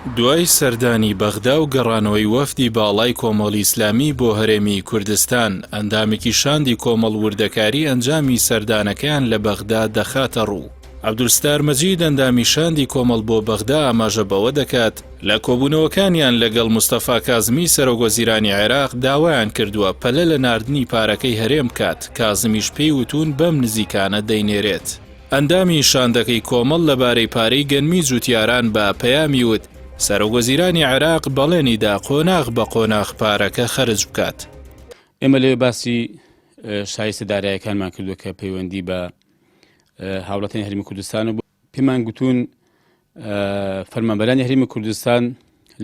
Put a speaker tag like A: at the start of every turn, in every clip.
A: دوای سەردانی بەغدا و گەڕانەوەی وەفدی باڵای کۆمەڵی ئیسلامی بۆ هەرێمی کوردستان، ئەندامێکی شاندی کۆمەڵ وردەکاری ئەنجامی سەردانەکەیان لە بەغدا دەخاتە ڕوو. عەبدولستار مەجید ئەندامی شاندی کۆمەڵ بۆ بەغدا ئاماژە بەوە دەکات لە کۆبوونەوەکانیان لەگەڵ مستەفا کازمی سەرۆکوەزیرانی عێراق داوایان کردووە پەلە لە ناردنی پارەکەی هەرێم بکات. کازمیش پێی وتون بەم نزیکانە دەینێرێت. ئەندامی شاندەکەی کۆمەڵ لەبارەی پارەی گەنمی جوتیاران بە پەیامی وت سەرۆکوەزیرانی عێراق بەڵێنیدا قۆناغ بە قۆناغ پارەکە خەرج بکات.
B: ئێمە لێ باسی شایستەداراییەکانمان کردووە کە پەیوەندی بە هاوڵاتیانی هەرێمی کوردستان و پێمان گوتون فەرمانبەرانی هەرێمی کوردستان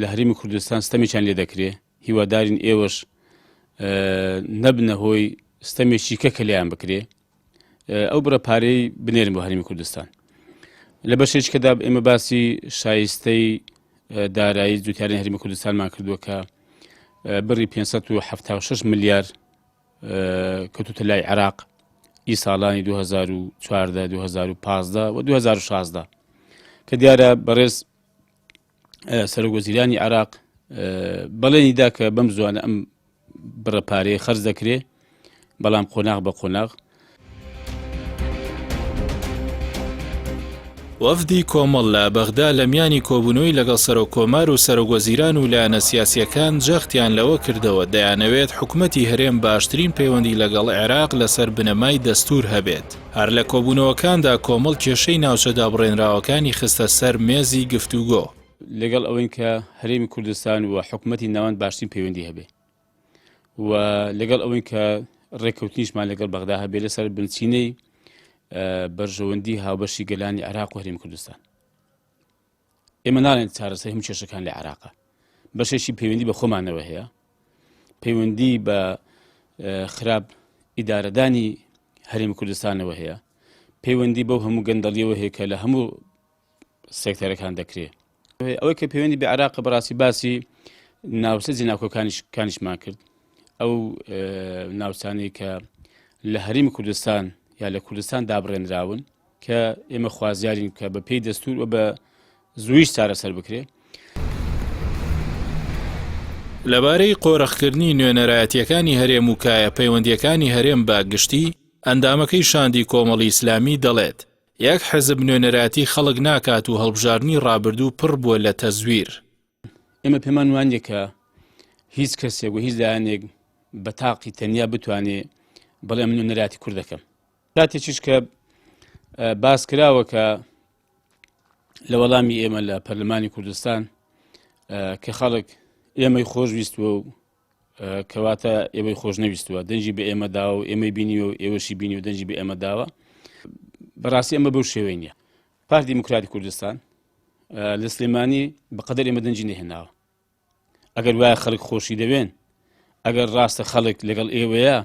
B: لە هەرێمی کوردستان ستەمێکیان لێ دەکرێ، هیوادارین ئێوەش نەبنە هۆی ستەمێکی کە لێیان بکرێ، ئەو بڕە پارەی بنێرن بۆ هەرێمی کوردستان. لە بەشێکدا ئێمە باسی شایستەی دارایی جوتیارانی هەرێمی کوردستانمان کردووە کە بڕی 576 ملیار کەوتوتە لای عێراق ئی ساڵانی 2014 2015 و 2016 کە دیارە بەڕێز سەرۆکوەزیرانی عێراق بەڵێنیدا کە بەم زوانە ئەم بڕە پارەیە خەرج دەکرێ، بەڵام قۆناغ بە قۆناغ.
A: وەفدی کۆمەڵ لە بەغدا لە میانی کۆبوونەوەی لەگەڵ سەرۆکۆمار و سەرۆکوەزیران و لایەنە سیاسیەکان جەختیان لەوە کردەوە دەیانەوێت حکومەتی هەرێم باشترین پەیوەندی لەگەڵ عێراق لەسەر بنەمای دەستوور هەبێت. هەر لە کۆبوونەوەکاندا کۆمەڵ کێشەی ناوچەدا بڕێنراوەکانی خستە سەر مێزی گفتوگۆ
B: لەگەڵ ئەوەی کە هەرێمی کوردستان و حکومەتی ناوەند باشترین پەیوەندی هەبێ و لەگەڵ ئەوەی کە ڕێککەوتنیشمان لەگەڵ بەغدا هەبێ لەسەر بنچینەی بەرژەوەندی هاوبەشی گەلانی عێراق و هەرێمی کوردستان. ئێمە ناڵێن چارەسەری هەموو کێشەکان لە عێراقە، بەشێکی پەیوەندی بە خۆمانەوە هەیە، پەیوەندی بە خراپ ئیدارەدانی هەرێمی کوردستانەوە هەیە، پەیوەندی بەو هەموو گەندەڵیەوە هەیە کە لە هەموو سێکتەرەکان دەکرێت. ئەوەی کە پەیوەندی بە عێراقە بەڕاستی باسی ناوسەرجی ناوکۆکانیشمان کرد، ئەو ناوچانەی کە لە هەرێمی کوردستان یا لە کوردستان دابڕێنراون کە ئێمە خوازیارین کە بە پێی دەستوور و بە زوویش چارەسەر بکرێ.
A: لەبارەی قۆرەخکردنی نوێنەرایەتیەکانی هەرێم و کایە پەیوەندیەکانی هەرێم بە گشتی، ئەندامەکەی شاندی کۆمەڵی ئیسلامی دەڵێت یەک حزب نوێنەرایەتی خەڵک ناکات و هەڵبژاردننی ڕابردوو پڕ بووە لە تەزویر.
B: ئێمە پێمان وانیە کە هیچ کەسێک و هیچ لایەنێک بە تاقی تەنیا بتوانێ بەڵێ من نوێنەرایەتی کوڕ دەکەم. کاتێکیش کە باس کراوە کە لە وەڵامی ئێمە لە پەرلەمانی کوردستان کە خەڵک ئێمەی خۆشویستووە و کەواتە ئێمەی خۆش نەویستووە، دەنجی بە ئێمە داوە و ئێمەی بینیوە و ئێوەشی بینی و دەنجی بە ئێمە داوە، بەڕاستی ئەمە بەو شێوەی نییە. پارتی دیموکراتی کوردستان لە سلێمانی بەقەدەر ئێمە دەنجی نەهێناوە. ئەگەر وایە خەڵک خۆشی دەوێن، ئەگەر ڕاستە خەڵک لەگەڵ ئێوەیە،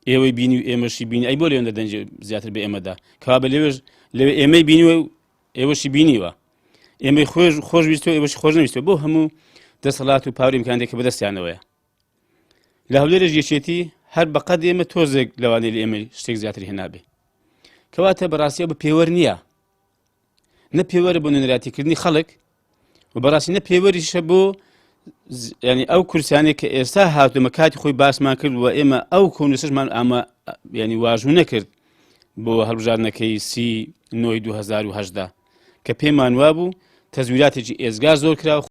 B: ئێوەی بینی و ئێمەشی بینی، ئەی بۆ لێوێنە دەنج زیاتر بە ئێمەدا کەوا بە لەوێ ئێمەی بینیوە و ئێوەشی بینیوە، ئێمەی خۆشویستەوە ئێوەشی خۆش نەویستەوە، بۆ هەموو دەسەڵات و پاوری ئیمکانێک کە بەدەستیانەوەیە. لە هەولێرە یەکێتی هەر بەقەد ئێمە تۆزێک لەوانەیە لە ئێمە شتێک زیاتر هێنابێ، کەواتە بەڕاستی بە پێوەەر نییە، نە پێوەرە بۆ نوێنەرایەتیکردنی خەڵک و بەڕاستی نە پێوەریشە بۆ ینی ئەو کورسانێک کە ئێستا هاتوومە کاتی خۆی باسمان کرد و ئێمە ئەو کۆنوسشمان ئامە ینی واژوو نەکرد بۆ هەڵبژاردنەکەی 30/9 2018 کە پێمان وابوو تەزویراتێکی ئێزگار زۆر کراوە.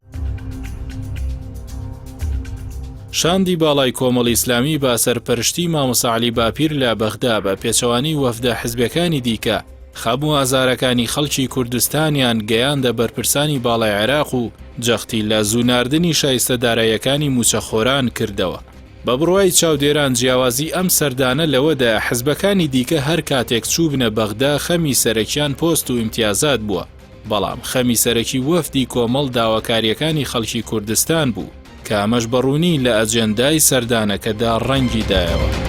A: شاندی باڵای کۆمەڵی ئیسلامی با سەرپەرشتی مامۆستا عەلی باپیر لە بەغدا بە پێچەوانی وەفدە حزبەکانی دیکە خەبوو ئازارەکانی خەڵکی کوردستانیان گەیاندە بەرپرسانی باڵای عێراق و جەختی لە زووناردنی شایستەداراییەکانی موچەخۆران کردەوە. بە بڕوای چاودێران جیاوازی ئەم سەردانە لەوەدا حزبەکانی دیکە هەر کاتێک چوو بنە بەغدا خەمی سەرەکیان پۆست و ئیمتیازات بووە، بەڵام خەمی سەرەکی وەفدی کۆمەڵ داواکاریەکانی خەڵکی کوردستان بوو کە ئەمەش بەڕوونی لە ئەجێندای سەردانەکەدا ڕەنگی دایەوە.